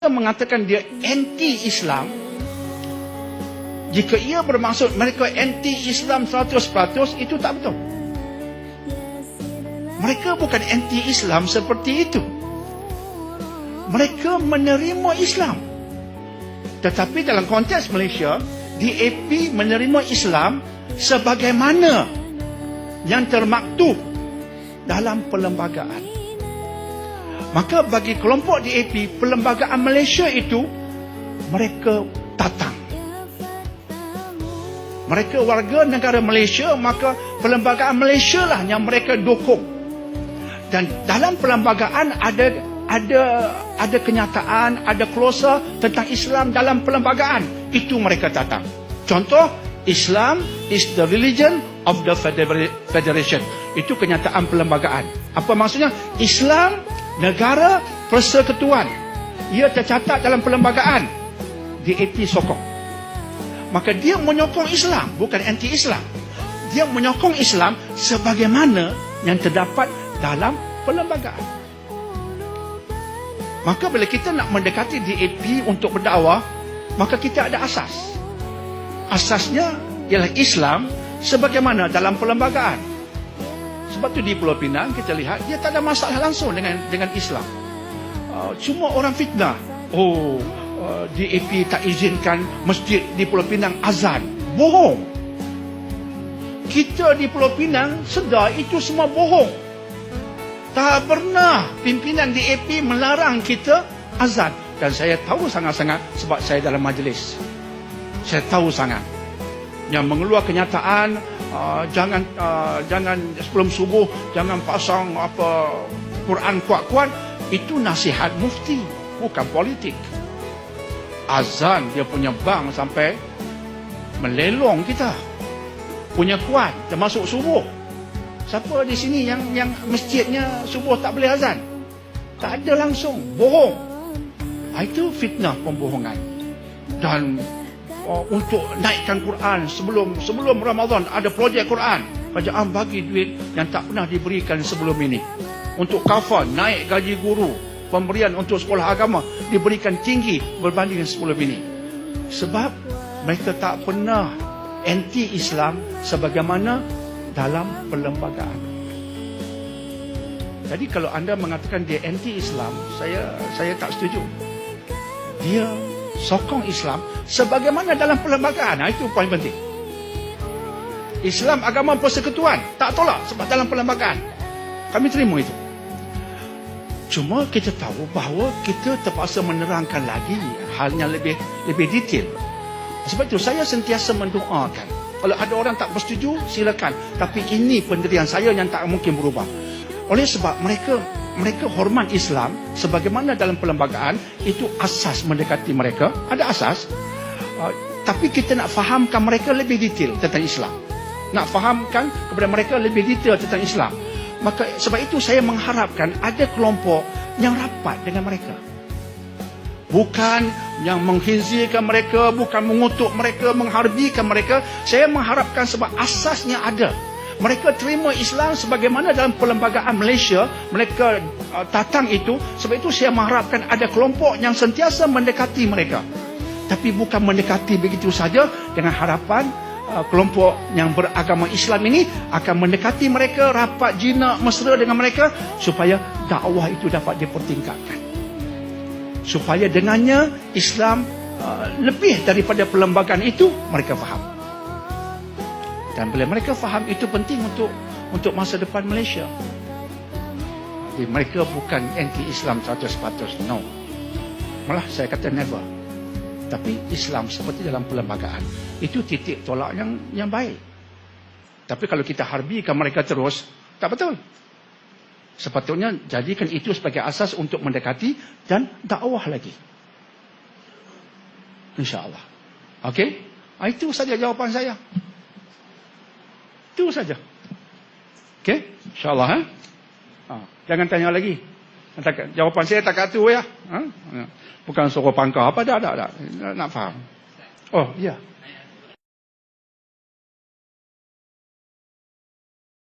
kita mengatakan dia anti-Islam, jika ia bermaksud mereka anti-Islam 100%, itu tak betul. Mereka bukan anti-Islam seperti itu. Mereka menerima Islam. Tetapi dalam konteks Malaysia, DAP menerima Islam sebagaimana yang termaktub dalam perlembagaan. Maka bagi kelompok DAP, perlembagaan Malaysia itu mereka tatang. Mereka warga negara Malaysia, maka perlembagaan Malaysia lah yang mereka dukung. Dan dalam perlembagaan ada kenyataan, ada klausa tentang Islam dalam perlembagaan. Itu mereka tatang. Contoh, Islam is the religion of the federation. Itu kenyataan perlembagaan. Apa maksudnya? Islam negara persekutuan. Ia tercatat dalam perlembagaan. DAP sokong. Maka dia menyokong Islam, bukan anti-Islam. Dia menyokong Islam sebagaimana yang terdapat dalam perlembagaan. Maka bila kita nak mendekati DAP untuk berdakwah, maka kita ada asas. Asasnya ialah Islam sebagaimana dalam perlembagaan. Sebab tu di Pulau Pinang kita lihat dia tak ada masalah langsung dengan Islam. Cuma orang fitnah. DAP tak izinkan masjid di Pulau Pinang azan. Bohong. Kita di Pulau Pinang sedar itu semua bohong. Tak pernah pimpinan DAP melarang kita azan. Dan saya tahu sangat-sangat sebab saya dalam majlis. Saya tahu sangat. Yang mengeluar kenyataan, jangan sebelum subuh jangan pasang Quran kuat-kuat, itu nasihat mufti, bukan politik. Azan dia punya bank sampai melelong kita. Punya kuat termasuk subuh. Siapa di sini yang masjidnya subuh tak boleh azan? Tak ada langsung, bohong. Itu fitnah pembohongan. Dan untuk naikkan Quran sebelum Ramadan ada projek Quran, kerajaan bagi duit yang tak pernah diberikan sebelum ini. Untuk kafan, naik gaji guru, pemberian untuk sekolah agama diberikan tinggi berbanding sebelum ini. Sebab mereka tak pernah anti-Islam sebagaimana dalam perlembagaan. Jadi kalau anda mengatakan dia anti-Islam, saya tak setuju. Dia sokong Islam sebagaimana dalam perlembagaan. Itu poin penting. Islam agama persekutuan, tak tolak sebab dalam perlembagaan. Kami terima itu. Cuma kita tahu bahawa kita terpaksa menerangkan lagi hal yang lebih detail. Sebab itu saya sentiasa mendoakan. Kalau ada orang tak bersetuju, silakan. Tapi ini pendirian saya yang tak mungkin berubah. Oleh sebab mereka hormat Islam sebagaimana dalam perlembagaan, itu asas mendekati mereka. Ada asas. Tapi kita nak fahamkan mereka lebih detail tentang Islam. Nak fahamkan kepada mereka lebih detail tentang Islam. Maka sebab itu saya mengharapkan ada kelompok yang rapat dengan mereka. Bukan yang mengkhinzirkan mereka, bukan mengutuk mereka, mengharbikan mereka. Saya mengharapkan sebab asasnya ada. Mereka terima Islam sebagaimana dalam perlembagaan Malaysia, mereka tatang itu. Sebab itu saya mengharapkan ada kelompok yang sentiasa mendekati mereka. Tapi bukan mendekati begitu saja dengan harapan kelompok yang beragama Islam ini akan mendekati mereka, rapat jinak mesra dengan mereka supaya dakwah itu dapat dipertingkatkan. Supaya dengannya Islam lebih daripada perlembagaan itu mereka faham. Dan bila mereka faham, itu penting untuk masa depan Malaysia. Jadi mereka bukan anti-Islam 100%, no. Malah saya kata never. Tapi Islam seperti dalam perlembagaan, itu titik tolak yang baik. Tapi kalau kita harbikan mereka terus, tak betul. Sepatutnya jadikan itu sebagai asas untuk mendekati dan dakwah lagi. InsyaAllah. Okey? Itu saja jawapan saya. Itu saja. Okey? InsyaAllah. Jangan tanya lagi. Jawapan saya tak kata ya. Bukan suruh pangkal apa, dah. Nak faham. Oh, ya.